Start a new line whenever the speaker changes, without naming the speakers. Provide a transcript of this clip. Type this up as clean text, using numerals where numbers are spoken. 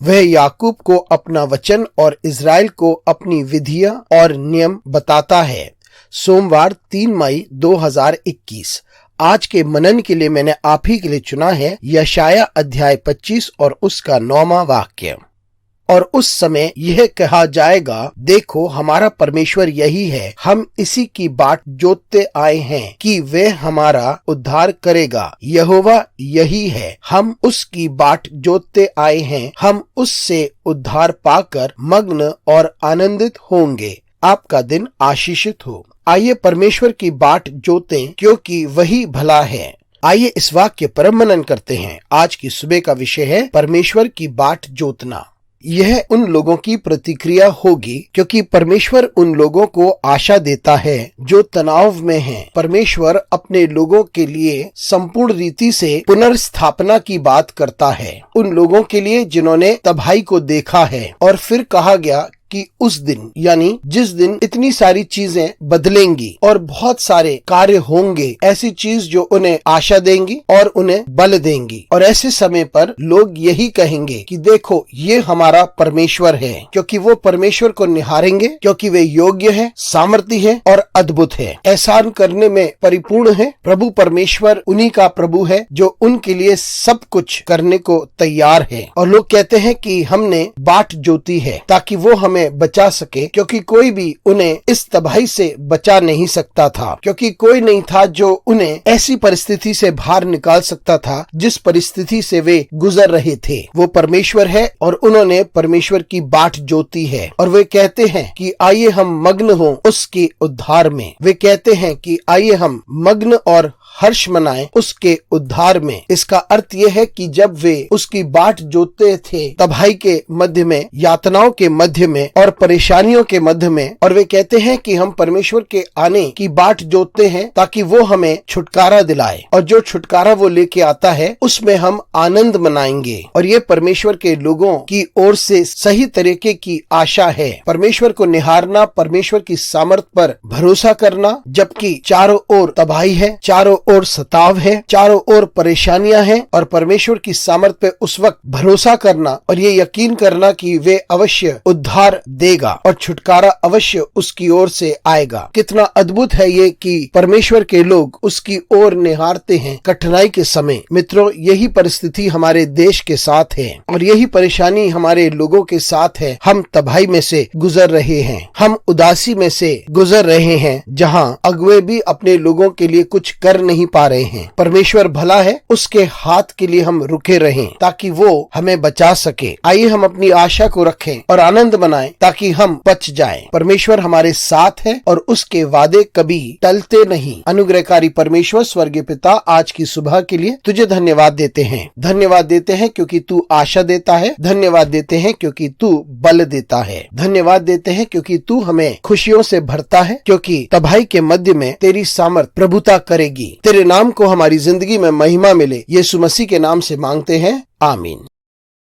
वह याकूब को अपना वचन और इज़राइल को अपनी विधियां और नियम बताता है। सोमवार 3 मई 2021। आज के मनन के लिए मैंने आप ही के लिए चुना है यशाया अध्याय 25 और उसका 9वां वाक्य। और उस समय यह कहा जाएगा, देखो हमारा परमेश्वर यही है, हम इसी की बाट जोतते आए हैं कि वे हमारा उद्धार करेगा। यहोवा यही है, हम उसकी बाट जोतते आए हैं, हम उससे उद्धार पाकर मग्न और आनंदित होंगे। आपका दिन आशीषित हो। आइए परमेश्वर की बाट जोतें, क्योंकि वही भला है। आइए इस वाक्य पर मनन करते हैं। आज की सुबह का विषय है परमेश्वर की बाट जोतना। यह उन लोगों की प्रतिक्रिया होगी, क्योंकि परमेश्वर उन लोगों को आशा देता है जो तनाव में हैं। परमेश्वर अपने लोगों के लिए संपूर्ण रीति से पुनर्स्थापना की बात करता है, उन लोगों के लिए जिन्होंने तबाही को देखा है। और फिर कहा गया कि उस दिन, यानी जिस दिन इतनी सारी चीजें बदलेंगी और बहुत सारे कार्य होंगे, ऐसी चीज जो उन्हें आशा देंगी और उन्हें बल देंगी। और ऐसे समय पर लोग यही कहेंगे कि देखो ये हमारा परमेश्वर है, क्योंकि वो परमेश्वर को निहारेंगे, क्योंकि वे योग्य है, सामर्थी है और अद्भुत है, एहसान करने में परिपूर्ण है। प्रभु परमेश्वर उन्हीं का प्रभु है जो उनके लिए सब कुछ करने को तैयार है। और लोग कहते हैं कि हमने बाट जोती है ताकि वो हमें बचा सके, क्योंकि कोई भी उन्हें इस तबाही से बचा नहीं सकता था, क्योंकि कोई नहीं था जो उन्हें ऐसी परिस्थिति से बाहर निकाल सकता था जिस परिस्थिति से वे गुजर रहे थे। वो परमेश्वर है और उन्होंने परमेश्वर की बाट जोती है। और वे कहते हैं कि आइए हम मग्न हों उसके उद्धार में। वे कहते हैं कि आइए हम मग्न और हर्ष मनाएं उसके उद्धार में। इसका अर्थ यह है कि जब वे उसकी बाट जोतते थे तबाही के मध्य में, यातनाओं के मध्य में और परेशानियों के मध्य में, और वे कहते हैं कि हम परमेश्वर के आने की बाट जोतते हैं ताकि वो हमें छुटकारा दिलाए, और जो छुटकारा वो लेके आता है उसमें हम आनंद मनाएंगे। और ये परमेश्वर के लोगों की ओर से सही तरीके की आशा है। परमेश्वर को निहारना, परमेश्वर की सामर्थ पर भरोसा करना, जबकि चारों ओर तबाही है, चारों और सताव है, चारों ओर परेशानियां हैं, और परमेश्वर की सामर्थ पे उस वक्त भरोसा करना और ये यकीन करना कि वे अवश्य उद्धार देगा और छुटकारा अवश्य उसकी ओर से आएगा। कितना अद्भुत है ये कि परमेश्वर के लोग उसकी ओर निहारते हैं कठिनाई के समय। मित्रों, यही परिस्थिति हमारे देश के साथ है और यही परेशानी हमारे लोगों के साथ है। हम तबाही में से गुजर रहे हैं, हम उदासी में से गुजर रहे हैं, जहाँ अगुवे भी अपने लोगों के लिए कुछ कर नहीं पा रहे हैं। परमेश्वर भला है, उसके हाथ के लिए हम रुके रहें ताकि वो हमें बचा सके। आइए हम अपनी आशा को रखें और आनंद मनाएं ताकि हम बच जाएं। परमेश्वर हमारे साथ है और उसके वादे कभी टलते नहीं। अनुग्रहकारी परमेश्वर स्वर्गीय पिता, आज की सुबह के लिए तुझे धन्यवाद देते हैं। धन्यवाद देते हैं क्योंकि तू आशा देता है। धन्यवाद देते हैं क्योंकि तू बल देता है। धन्यवाद देते हैं क्योंकि तू हमें खुशियों से भरता है, क्योंकि तबाही के मध्य में तेरी सामर्थ प्रभुता करेगी। तेरे नाम को हमारी जिंदगी में महिमा मिले, यीशु मसीह के नाम से मांगते हैं, आमीन।